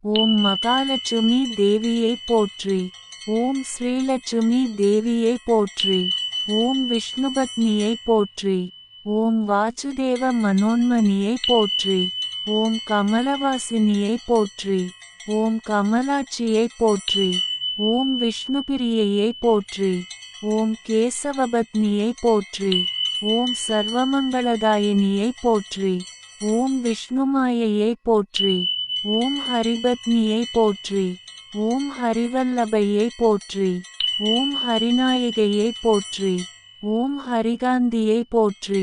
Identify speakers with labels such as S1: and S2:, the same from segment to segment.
S1: ஓம் மகாலட்சுமி தேவியை போற்றி. ஓம் ஸ்ரீலட்சுமி தேவியை போற்றி. ஓம் விஷ்ணுபத்னியை போற்றி. ஓம் வாசுதேவ மனோன்மணியை போற்றி. ஓம் கமலவாசினியை போற்றி. ஓம் கமலாட்சியை போற்றி. ஓம் விஷ்ணுபிரியையை போற்றி. ஓம் கேசவபத்னியை போற்றி. ஓம் சர்வமங்களதாயினியை போற்றி. ஓம் விஷ்ணுமாயையை போற்றி. ஓம் ஹரிபத்னியை போற்றி. ஓம் ஹரிவல்லபையை போற்றி. ஓம் ஹரிநாயகையை போற்றி. ஓம் ஹரிகாந்தியை போற்றி.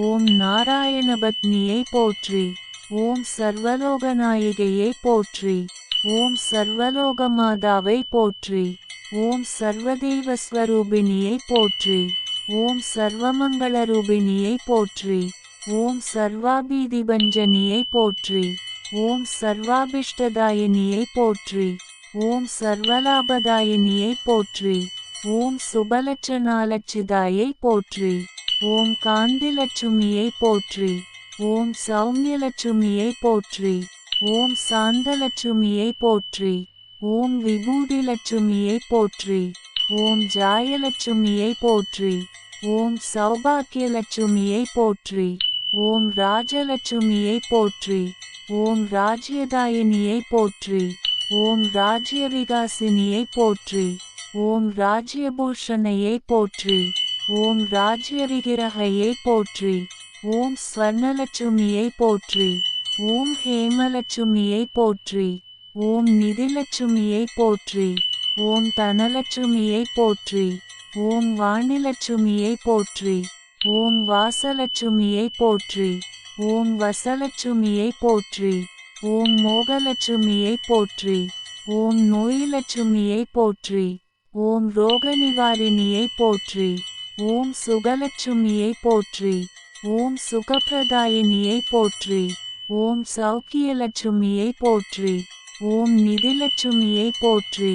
S1: ஓம் நாராயணபத்னியை போற்றி. ஓம் சர்வலோகநாயகையை போற்றி. ஓம் சர்வலோகமாதாவை போற்றி. ஓம் சர்வதேவஸ்வரூபிணியை போற்றி. ஓம் சர்வமங்களரூபிணியை போற்றி. ஓம் சர்வாபீதிபஞ்சனியை போற்றி. ஓம் சர்வாபிஷ்டதாயினியை போற்றி. ஓம் சர்வலாபதாயினியை போற்றி. ஓம் சுபலட்சணாலட்சிதாயை போற்றி. ஓம் காந்திலட்சுமியை போற்றி. ஓம் சௌமியலட்சுமியை போற்றி. ஓம் சாந்தலட்சுமியை போற்றி. ஓம் விபூதிலட்சுமியை போற்றி. ஓம் ஜாயலட்சுமியை போற்றி. ஓம் சௌபாக்கியலட்சுமியை போற்றி. ஓம் ராஜலட்சுமியை போற்றி. ஓம் ராஜ்யதாயினியை போற்றி. ஓம் ராஜ்யவிகாசினியை போற்றி. ஓம் ராஜ்யபூஷணையை போற்றி. ஓம் ராஜ்யவிகிரகையை போற்றி. ஓம் ஸ்வர்ணலட்சுமியை போற்றி. ஓம் ஹேமலட்சுமியை போற்றி. ஓம் நிதிலட்சுமியை போற்றி. ஓம் தனலட்சுமியை போற்றி. ஓம் வாணிலட்சுமியை போற்றி. ஓம் வாசலட்சுமியை போற்றி. ஓம் வசலட்சுமியை போற்றி. ஓம் மோகலட்சுமியை போற்றி. ஓம் நோயிலட்சுமியை போற்றி. ஓம் ரோகநிவாரிணியை போற்றி. ஓம் சுகலட்சுமியை போற்றி. ஓம் சுகப்பிரதாயினியை போற்றி. ஓம் சௌக்கியலட்சுமியை போற்றி. ஓம் நிதிலட்சுமியை போற்றி.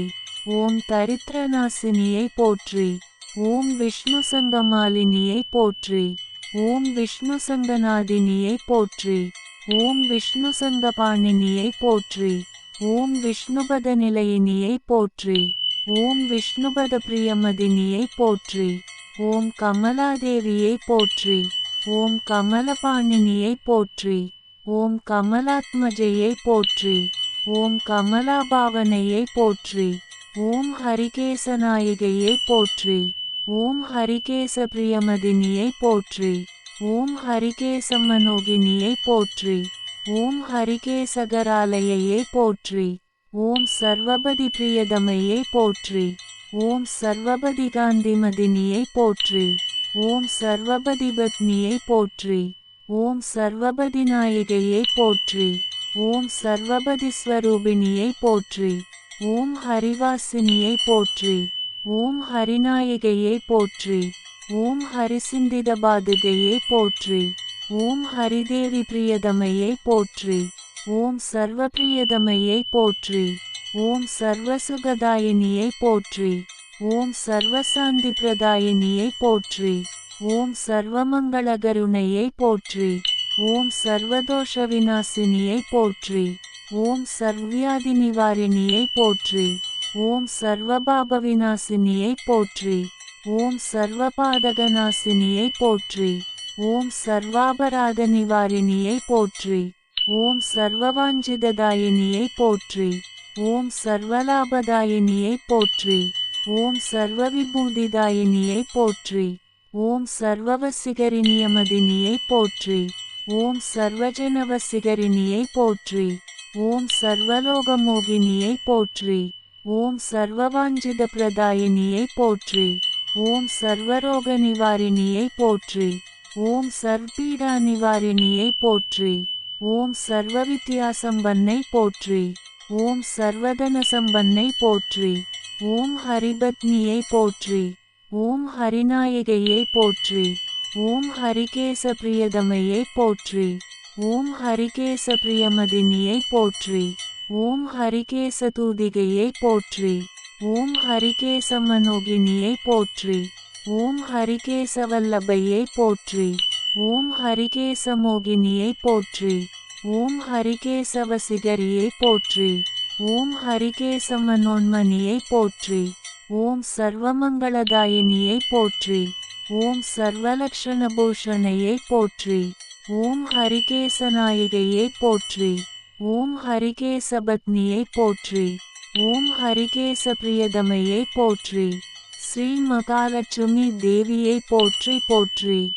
S1: ஓம் தரித்திரநாசினியை போற்றி. ஓம் விஷ்ணு சங்கமாலினியை போற்றி. ஓம் விஷ்ணு சங்கநாதினியை போற்றி. ஓம் விஷ்ணு சங்கபாணினியை போற்றி. ஓம் விஷ்ணுபத நிலையினியை போற்றி. ஓம் விஷ்ணுபத பிரியமதினியை போற்றி. ஓம் கமலாதேவியை போற்றி. ஓம் கமலபாணினியை போற்றி. ஓம் கமலாத்மஜையை போற்றி. ஓம் கமலாபாவனையை போற்றி. ஓம் ஹரிகேசநாயகையை போற்றி. ஓம் ஹரிகேச பிரியமதினியை போற்றி. ஓம் ஹரிகேசமனோகினியை போற்றி. ஓம் ஹரிகேசகராலயையை போற்றி. ஓம் சர்வபதி பிரியதமையை போற்றி. ஓம் சர்வபதி காந்திமதினியை போற்றி. ஓம் சர்வபதி பத்னியை போற்றி. ஓம் சர்வபதி நாயகையை போற்றி. ஓம் சர்வபதி ஸ்வரூபிணியை போற்றி. ஓம் ஹரிவாசினியை போற்றி. ஓம் ஹரிநாயகையை போற்றி. ஓம் ஹரிசிந்தித பாதுகையை போற்றி. ஓம் ஹரிதேவி பிரியதமையை போற்றி. ஓம் சர்வ பிரியதமையை போற்றி. ஓம் சர்வசுகதாயினியை போற்றி. ஓம் சர்வசாந்தி பிரதாயினியை போற்றி. ஓம் சர்வமங்களகருணையை போற்றி. ஓம் சர்வதோஷ விநாசினியை போற்றி. ஓம் சர்வியாதி நிவாரிணியை போற்றி. ஓம் சர்வபாப விநாசினியை போற்றி. ஓம் சர்வபாதகநாசினியை போற்றி. ஓம் சர்வாபராத நிவாரிணியை போற்றி. ஓம் சர்வவாஞ்சிததாயினியை போற்றி. ஓம் சர்வலாபதாயினியை போற்றி. ஓம் சர்வவிபூதிதாயினியை போற்றி. ஓம் சர்வவசிகரிணியமதினியை போற்றி. ஓம் சர்வஜனவசிகரிணியை போற்றி. ஓம் சர்வலோகமோகினியை போற்றி. ஓம் சர்வவாஞ்சித பிரதாயினியை போற்றி. ஓம் சர்வரோக நிவாரிணியை போற்றி. ஓம் சர்வபீடா நிவாரிணியை போற்றி. ஓம் சர்வவித்யாசம்பன்னை போற்றி. ஓம் சர்வதன சம்பன்னை போற்றி. ஓம் ஹரிபத்னியை போற்றி. ஓம் ஹரிநாயகையை போற்றி. ஓம் ஹரிகேச பிரியதமையை போற்றி. ஓம் ஹரிகேச பிரியமதினியை போற்றி. ஓம் ஹரிகேச தூதிகையை போற்றி. ஓம் ஹரிகேச மனோகினியை போற்றி. ஓம் ஹரிகேச வல்லபையை போற்றி. ஓம் ஹரிகேச மோகினியை போற்றி. ஓம் ஹரிகேச வசிகரியை போற்றி. ஓம் ஹரிகேச மனோன்மணியை போற்றி. ஓம் சர்வமங்களதாயினியை போற்றி. ஓம் சர்வலக்ஷணபூஷணையை போற்றி. ஓம் ஹரிகேசநாயிகையை போற்றி. ஓம் ஹரிகேசபத்னியை போற்றி. ஓம் ஹரிகேச பிரியதமையை போற்றி. ஸ்ரீ மகாலட்சுமி தேவியை போற்றி போற்றி.